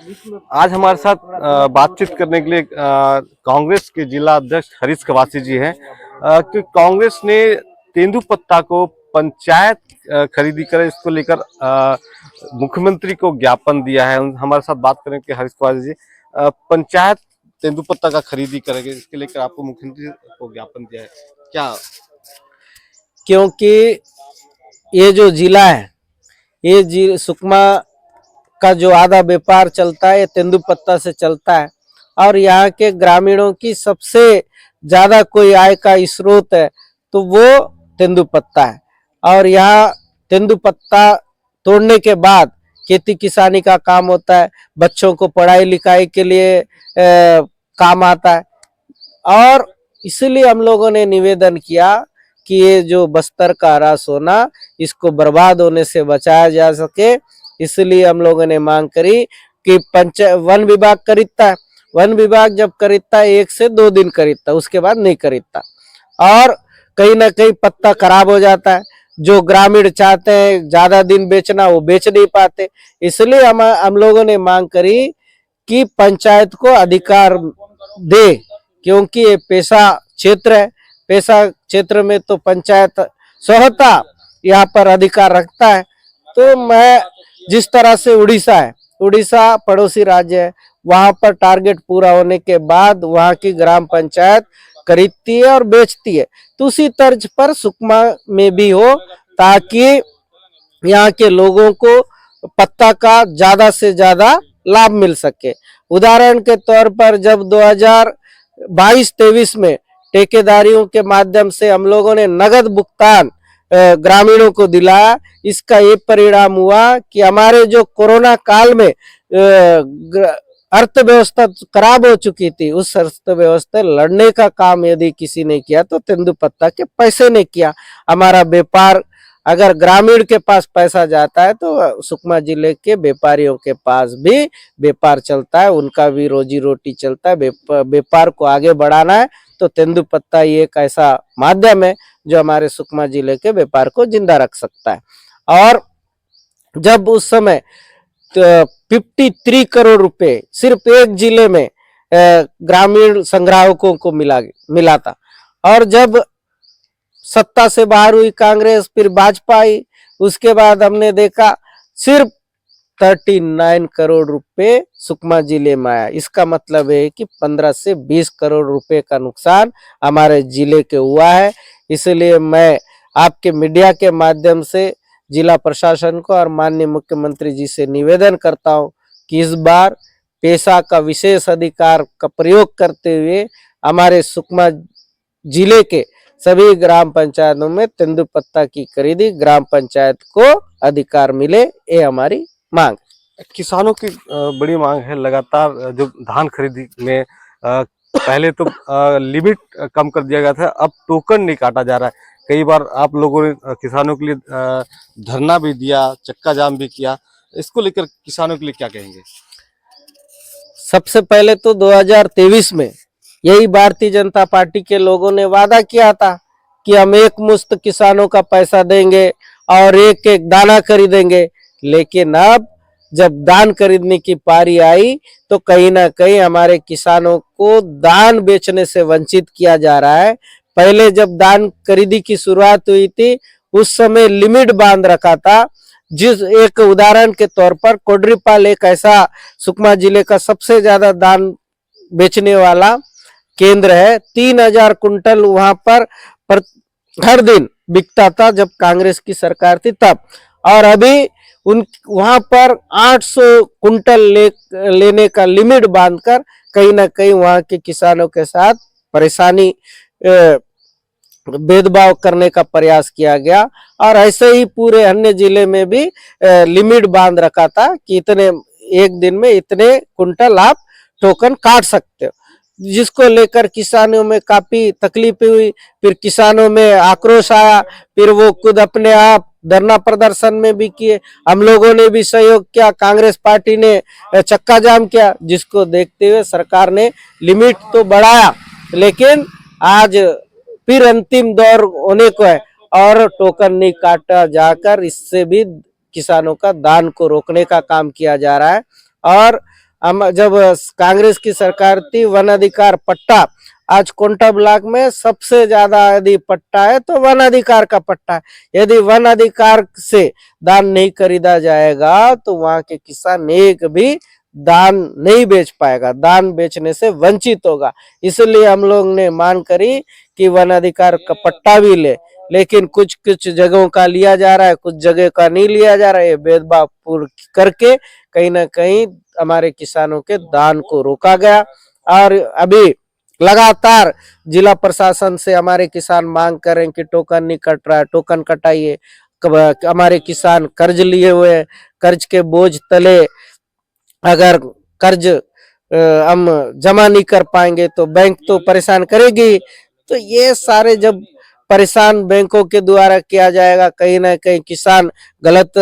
आज हमारे साथ बातचीत करने के लिए कांग्रेस के जिला अध्यक्ष हरीश कवासी जी हैं कि कांग्रेस ने तेंदुपत्ता को पंचायत खरीदी करे, इसको लेकर मुख्यमंत्री को ज्ञापन दिया है। हमारे साथ बात करेंगे हरीश कवासी जी। पंचायत तेंदुपत्ता का खरीदी करेंगे, इसके लेकर आपको मुख्यमंत्री को ज्ञापन दिया है क्या? क्योंकि ये जो जिला है, ये सुकमा का जो आधा व्यापार चलता है ये तेंदुपत्ता से चलता है और यहाँ के ग्रामीणों की सबसे ज्यादा कोई आय का स्रोत है तो वो तेंदुपत्ता है। और यहाँ तेंदुपत्ता तोड़ने के बाद खेती किसानी का काम होता है, बच्चों को पढ़ाई लिखाई के लिए काम आता है। और इसलिए हम लोगों ने निवेदन किया कि ये जो बस्तर का हरा सोना, इसको बर्बाद होने से बचाया जा सके। इसलिए हम लोगों ने मांग करी कि वन विभाग खरीदता है, वन विभाग जब खरीदता है 1 से 2 दिन खरीदता है, उसके बाद नहीं खरीदता। और कहीं ना कहीं पत्ता खराब हो जाता है, जो ग्रामीण चाहते हैं ज्यादा दिन बेचना वो बेच नहीं पाते। इसलिए हम लोगों ने मांग करी कि पंचायत को अधिकार दे, क्योंकि ये पेशा क्षेत्र है। पेशा क्षेत्र में तो पंचायत स्वतः यहाँ पर अधिकार रखता है। तो मैं जिस तरह से उड़ीसा पड़ोसी राज्य है, वहां पर टारगेट पूरा होने के बाद वहां की ग्राम पंचायत खरीदती है और बेचती है, तो उसी तर्ज पर सुकमा में भी हो, ताकि यहाँ के लोगों को पत्ता का ज्यादा से ज्यादा लाभ मिल सके। उदाहरण के तौर पर जब 2022-23 में ठेकेदारियों के माध्यम से हम लोगों ने नगद भुगतान ग्रामीणों को दिलाया, इसका ये परिणाम हुआ कि हमारे जो कोरोना काल में अर्थव्यवस्था खराब हो चुकी थी, उस अर्थव्यवस्था लड़ने का काम यदि किसी ने किया तो तेंदुपत्ता के पैसे ने किया। हमारा व्यापार, अगर ग्रामीण के पास पैसा जाता है तो सुकमा जिले के व्यापारियों के पास भी व्यापार चलता है, उनका भी रोजी रोटी चलता है। व्यापार को आगे बढ़ाना है तो तेंदुपत्ता ये एक ऐसा माध्यम है जो हमारे सुकमा जिले के व्यापार को जिंदा रख सकता है। और जब उस समय 53 करोड़ रुपए सिर्फ एक जिले में ग्रामीण संग्राहकों को मिला था, और जब सत्ता से बाहर हुई कांग्रेस, फिर भाजपा आई, उसके बाद हमने देखा सिर्फ 39 करोड़ रुपए सुकमा जिले में आया। इसका मतलब है कि 15 से 20 करोड़ रुपए का नुकसान हमारे जिले के हुआ है। इसलिए मैं आपके मीडिया के माध्यम से जिला प्रशासन को और माननीय मुख्यमंत्री जी से निवेदन करता हूं कि इस बार पेशा का विशेष अधिकार का प्रयोग करते हुए हमारे सुकमा जिले के सभी ग्राम पंचायतों में तेंदुपत्ता की खरीदी ग्राम पंचायत को अधिकार मिले, ये हमारी मांग। किसानों की बड़ी मांग है लगातार। जो धान खरीदी में पहले तो लिमिट कम कर दिया गया था, अब टोकन नहीं काटा जा रहा है। कई बार आप लोगों ने किसानों के लिए धरना भी दिया, चक्का जाम भी किया, इसको लेकर किसानों के लिए क्या कहेंगे? सबसे पहले तो 2023 में यही भारतीय जनता पार्टी के लोगों ने वादा किया था कि हम एक मुश्त किसानों का पैसा देंगे और एक एक दाना खरीदेंगे। लेकिन अब जब धान खरीदने की पारी आई तो कहीं ना कहीं हमारे किसानों को धान बेचने से वंचित किया जा रहा है। पहले जब धान खरीदी की शुरुआत हुई थी उस समय लिमिट बांध रखा था। जिस एक उदाहरण के तौर पर कोडरीपाल एक ऐसा सुकमा जिले का सबसे ज्यादा धान बेचने वाला केंद्र है। 3000 कुंटल वहां पर हर दिन बिकता था जब कांग्रेस की सरकार थी तब, और अभी वहां पर 800 कुंटल लेने का लिमिट बांधकर कहीं ना कहीं वहां के किसानों के साथ परेशानी, भेदभाव करने का प्रयास किया गया। और ऐसे ही पूरे अन्य जिले में भी लिमिट बांध रखा था कि इतने एक दिन में इतने कुंटल आप टोकन काट सकते हो, जिसको लेकर किसानों में काफी तकलीफ हुई। फिर किसानों में आक्रोश आया, फिर वो खुद अपने आप धरना प्रदर्शन में भी किए, हम लोगों ने भी सहयोग किया, कांग्रेस पार्टी ने चक्का जाम किया, जिसको देखते हुए सरकार ने लिमिट तो बढ़ाया। लेकिन आज फिर अंतिम दौर होने को है और टोकन नहीं काटा जाकर इससे भी किसानों का दान को रोकने का काम किया जा रहा है। और जब कांग्रेस की सरकार थी, वन अधिकार पट्टा, आज कोंटा ब्लॉक में सबसे ज्यादा यदि पट्टा है तो वन अधिकार का पट्टा है। यदि वन अधिकार से धान नहीं खरीदा जाएगा तो वहां के किसान एक भी धान नहीं बेच पाएगा, धान बेचने से वंचित होगा। इसलिए हम लोग ने मांग करी कि वन अधिकार का पट्टा भी ले, लेकिन कुछ कुछ जगहों का लिया जा रहा है, कुछ जगह का नहीं लिया जा रहा है। ये भेदभाव पूर्ण करके कहीं ना कहीं हमारे किसानों के दान को रोका गया। और अभी लगातार जिला प्रशासन से हमारे किसान मांग कर रहे हैं कि टोकन नहीं कट रहा है, टोकन कटाइए। हमारे किसान कर्ज लिए हुए हैं, कर्ज के बोझ तले अगर कर्ज हम जमा नहीं कर पाएंगे तो बैंक तो परेशान करेगी। तो ये सारे जब परेशान बैंकों के द्वारा किया जाएगा, कहीं ना कहीं किसान गलत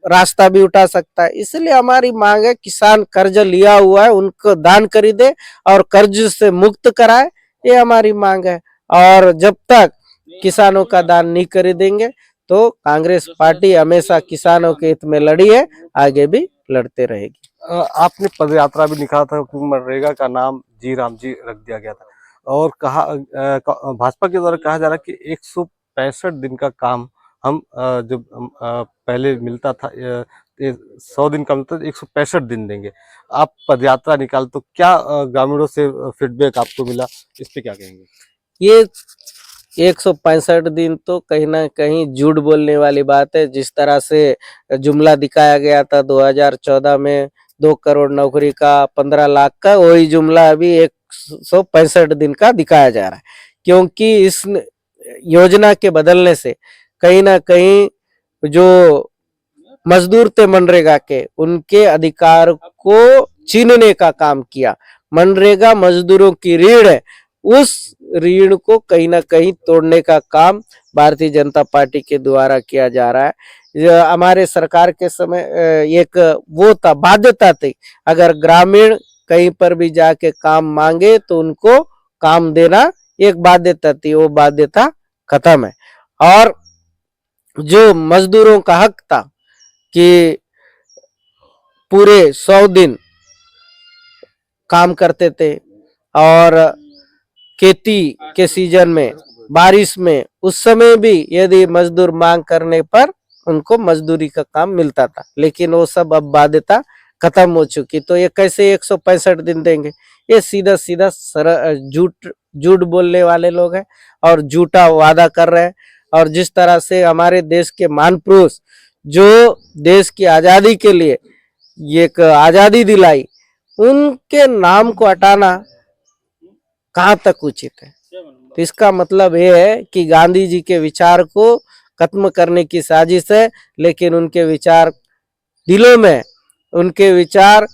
रास्ता भी उठा सकता है। इसलिए हमारी मांग है किसान कर्ज लिया हुआ है उनको दान खरीदे और कर्ज से मुक्त कराए, ये हमारी मांग है। और जब तक किसानों का दान नहीं खरीदेंगे तो कांग्रेस पार्टी हमेशा किसानों के हित में लड़ी है, आगे भी लड़ते रहेगी। आपने पदयात्रा भी निकाला था कि मनरेगा का नाम जी राम जी रख दिया गया था और कहा भाजपा के द्वारा कहा जा रहा है कि 165 दिन का काम हम जब पहले मिलता था 100 दिन का मिलता था, 165 दिन देंगे। आप पदयात्रा निकाल तो क्या ग्रामीणों से फीडबैक आपको मिला, इस पे क्या कहेंगे? ये 165 दिन तो कहीं ना कहीं झूठ बोलने वाली बात है। जिस तरह से जुमला दिखाया गया था 2014 में 2 करोड़ नौकरी का, 15 लाख का, वही जुमला अभी 165 दिन का दिखाया जा रहा है। क्योंकि इस योजना के बदलने से कहीं ना कहीं जो मजदूर थे मनरेगा के, उनके अधिकार को छीनने का काम किया। मनरेगा मजदूरों की रीढ़ है, उस रीढ़ को कहीं ना कहीं तोड़ने का काम भारतीय जनता पार्टी के द्वारा किया जा रहा है। हमारे सरकार के समय एक वो था, बाध्यता थी, अगर ग्रामीण कहीं पर भी जाके काम मांगे तो उनको काम देना एक बाध्यता थी, वो बाध्यता खत्म है। और जो मजदूरों का हक था कि पूरे 100 दिन काम करते थे और खेती के सीजन में, बारिश में, उस समय भी यदि मजदूर मांग करने पर उनको मजदूरी का काम मिलता था, लेकिन वो सब अब बाध्यता खत्म हो चुकी। तो ये कैसे 165 दिन देंगे? ये सीधा सीधा झूठ बोलने वाले लोग हैं और झूठा वादा कर रहे हैं। और जिस तरह से हमारे देश के महापुरुष जो देश की आजादी के लिए एक आजादी दिलाई, उनके नाम को हटाना कहाँ तक उचित है? तो इसका मतलब ये है कि गांधी जी के विचार को खत्म करने की साजिश है, लेकिन उनके विचार दिलों में, उनके विचार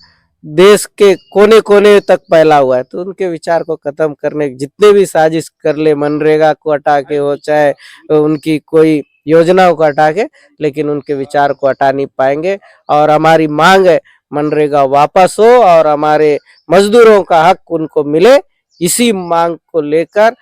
देश के कोने कोने तक फैला हुआ है। तो उनके विचार को खत्म करने जितने भी साजिश कर ले, मनरेगा को हटा के हो, चाहे उनकी कोई योजनाओं को हटा के, लेकिन उनके विचार को हटा नहीं पाएंगे। और हमारी मांग है मनरेगा वापस हो और हमारे मजदूरों का हक उनको मिले। इसी मांग को लेकर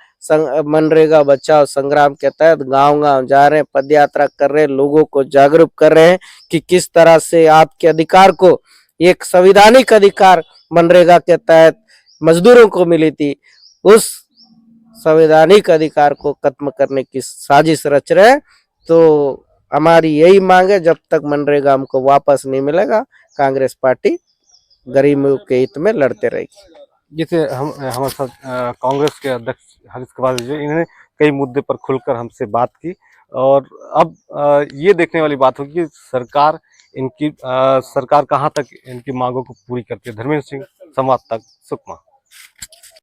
मनरेगा बचाओ संग्राम के तहत गांव-गांव जा रहे हैं, पदयात्रा कर रहे हैं, लोगों को जागरूक कर रहे हैं कि किस तरह से आपके अधिकार को, एक संवैधानिक अधिकार मनरेगा के तहत मजदूरों को मिली थी, उस संवैधानिक अधिकार को खत्म करने की साजिश रच रहे हैं। तो हमारी यही मांग है, जब तक मनरेगा हमको वापस नहीं मिलेगा, कांग्रेस पार्टी गरीबों के हित में लड़ते रहेगी। जैसे हमारे साथ कांग्रेस के अध्यक्ष हरीश कवासी जी, इन्होंने कई मुद्दे पर खुलकर हमसे बात की और अब ये देखने वाली बात होगी कि सरकार कहाँ तक इनकी मांगों को पूरी करती है। धर्मेंद्र सिंह, संवाद तक, सुकमा।